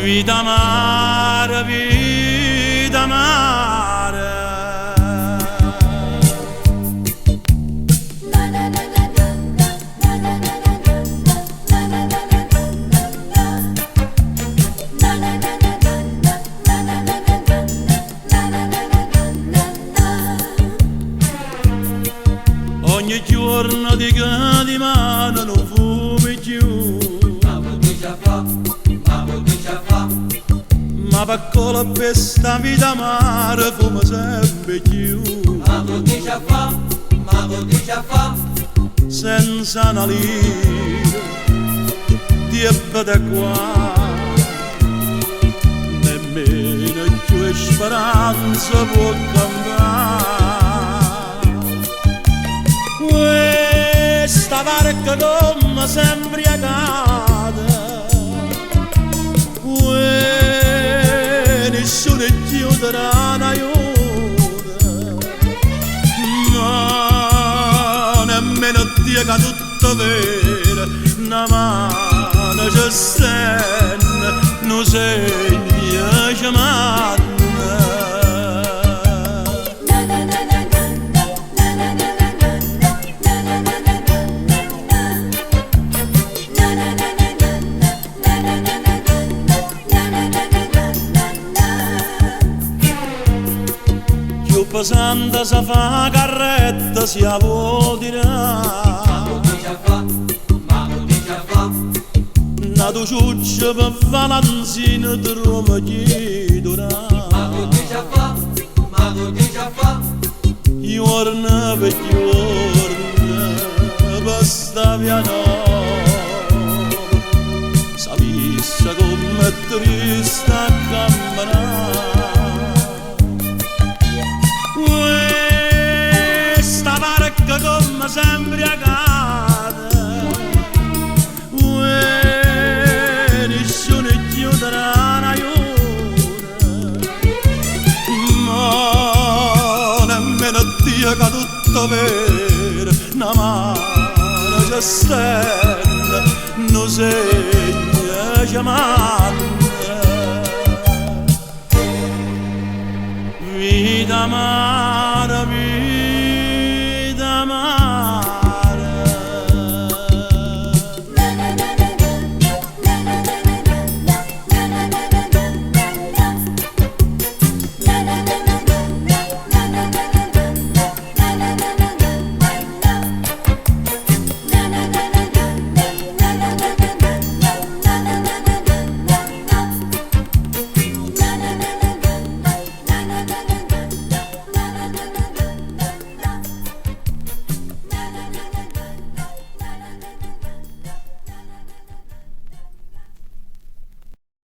Vita mare, vita mare. Ogni giorno di che di mano non fumi più. Ma per colpa per sta vita mare fuma sempre più. Ma che fa? Senza una lira di da qua, nemmeno più speranza può cambiare. Questa barca come sempre agata, nessuno chiuderà un aiuto, ma nemmeno Dio che tutto vero, una mano ci stende, non segna ci manna. Pesante si fa carretta si avodina. Ma che fa? Na tu ciuccia per valanzina trova chiedura. Ma che fa? Giorno per giorno basta piano. Sapissa come triste a camminare. Questa barca come sempre agata, nessuno chiuderà un aiuto, ma nemmeno Dio che tutto vero, una mano ci stende, non segna ci manna. Vita mare.